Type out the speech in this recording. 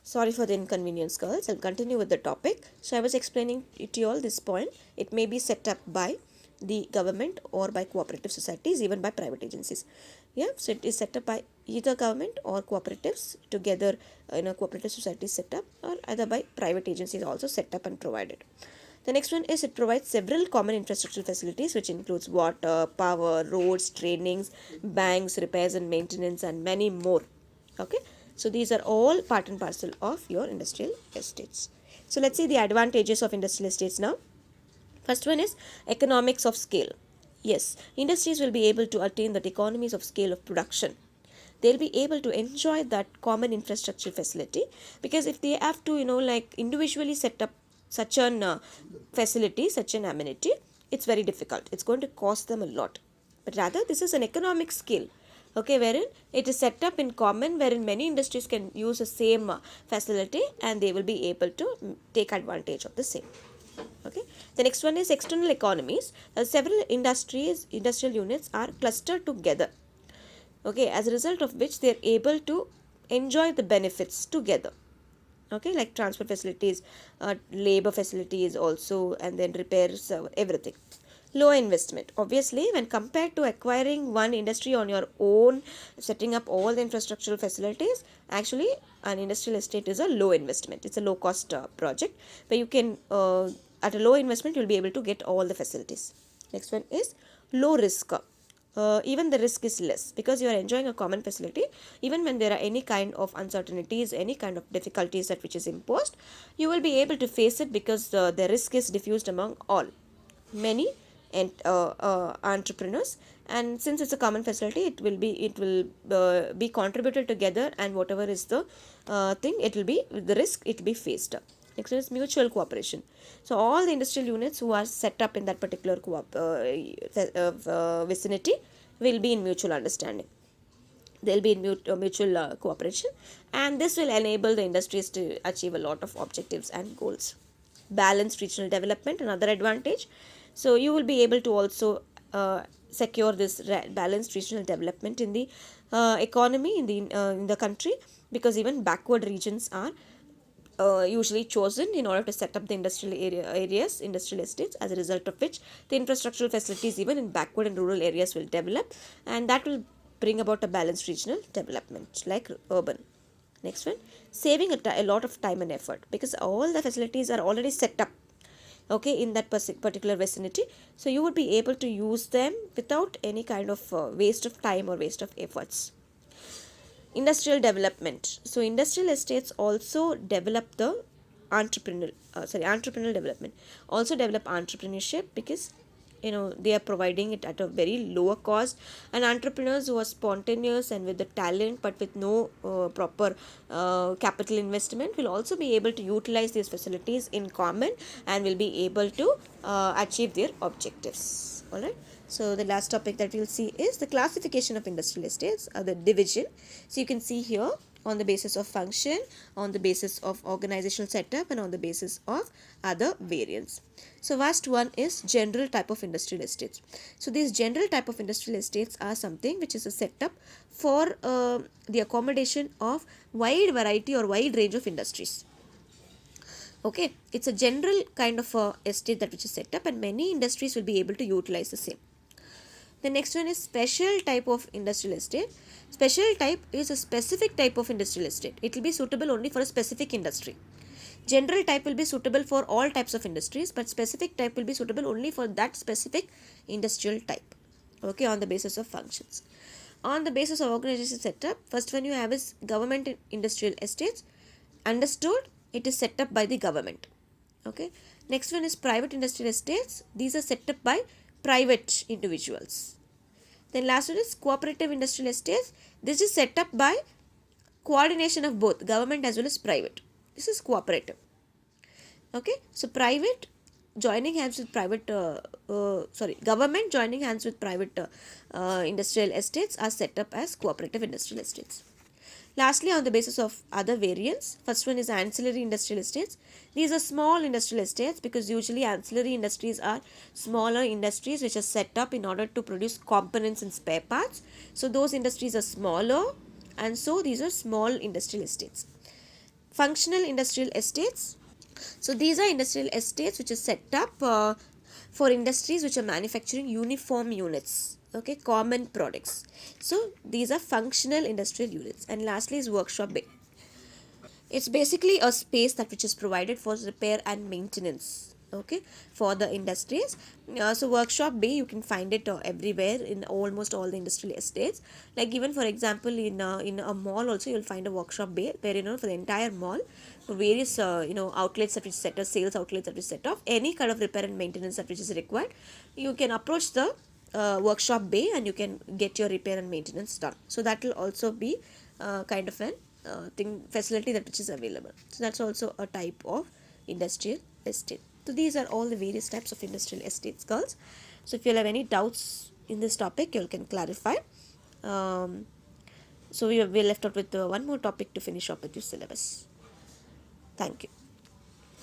Sorry for the inconvenience, girls. I'll continue with the topic. So I was explaining to you all this point. It may be set up by the government or by cooperative societies, even by private agencies. Yeah, so it is set up by either government or cooperatives together in a cooperative society set up, or either by private agencies also set up and provided. The next one is it provides several common infrastructural facilities, which includes water, power, roads, trainings, banks, repairs and maintenance, and many more. Okay, so these are all part and parcel of your industrial estates. So let's see the advantages of industrial estates now. First one is economics of scale. Yes, industries will be able to attain that economies of scale of production. They'll be able to enjoy that common infrastructure facility, because if they have to like individually set up such an facility, such an amenity, it's very difficult. It's going to cost them a lot. But rather, this is an economic scale, okay, wherein it is set up in common, wherein many industries can use the same facility, and they will be able to take advantage of the same. Okay, the next one is external economies. Several industrial units are clustered together, okay, as a result of which they are able to enjoy the benefits together, okay, like transport facilities, labor facilities also, and then repairs, everything. Low investment, obviously, when compared to acquiring one industry on your own, setting up all the infrastructural facilities, actually an industrial estate is a low investment. It's a low cost project where you can at a low investment you'll be able to get all the facilities. Next one is low risk. Even the risk is less, because you are enjoying a common facility. Even when there are any kind of uncertainties, any kind of difficulties that which is imposed, you will be able to face it, because the risk is diffused among all many and entrepreneurs. And since it's a common facility, it will be contributed together, and whatever is the thing, it will be the risk, it will be faced. Next is mutual cooperation. So all the industrial units who are set up in that particular vicinity will be in mutual understanding. They'll be in mutual cooperation, and this will enable the industries to achieve a lot of objectives and goals. Balanced regional development, another advantage. So you will be able to also secure this balanced regional development in the economy in the country, because even backward regions are usually chosen in order to set up the industrial estates, as a result of which the infrastructural facilities even in backward and rural areas will develop, and that will bring about a balanced regional development like urban. Next one, saving a lot of time and effort, because all the facilities are already set up, okay, in that particular vicinity. So you would be able to use them without any kind of waste of time or waste of efforts. Industrial development. So industrial estates also develop the entrepreneurial development, also develop entrepreneurship, because they are providing it at a very lower cost, and entrepreneurs who are spontaneous and with the talent but with no proper capital investment will also be able to utilize these facilities in common, and will be able to achieve their objectives. All right, so the last topic that we'll see is the classification of industrial estates, or the division. So you can see here, on the basis of function, on the basis of organizational setup, and on the basis of other variants. So first one is general type of industrial estates. So these general type of industrial estates are something which is a setup for the accommodation of wide variety or wide range of industries. Okay, it's a general kind of estate that which is set up, and many industries will be able to utilize the same. The next one is special type of industrial estate. Special type is a specific type of industrial estate. It will be suitable only for a specific industry. General type will be suitable for all types of industries, but specific type will be suitable only for that specific industrial type. Okay, on the basis of functions. On the basis of organization setup, first one you have is government industrial estates. Understood, it is set up by the government. Okay. Next one is private industrial estates. These are set up by private individuals. Then last one is cooperative industrial estates. This is set up by coordination of both government as well as private. This is cooperative. Okay, so private joining hands with private government joining hands with private industrial estates are set up as cooperative industrial estates. Lastly, on the basis of other variants, first one is ancillary industrial estates. These are small industrial estates, because usually ancillary industries are smaller industries which are set up in order to produce components and spare parts. So those industries are smaller, and so these are small industrial estates. Functional industrial estates. So these are industrial estates which is set up for industries which are manufacturing uniform units, okay, common products. So these are functional industrial units. And lastly is workshop bay. It's basically a space that which is provided for repair and maintenance, okay, for the industries. So workshop bay you can find it everywhere in almost all the industrial estates. Like even for example in a mall also you'll find a workshop bay where for the entire mall, for various outlets that which set up, sales outlets that which set off any kind of repair and maintenance that which is required, you can approach the workshop bay and you can get your repair and maintenance done. So that will also be kind of an thing facility that which is available. So that's also a type of industrial estate. So these are all the various types of industrial estates, girls. So if you have any doubts in this topic, you can clarify. um, so we left out with one more topic to finish up with your syllabus. Thank you.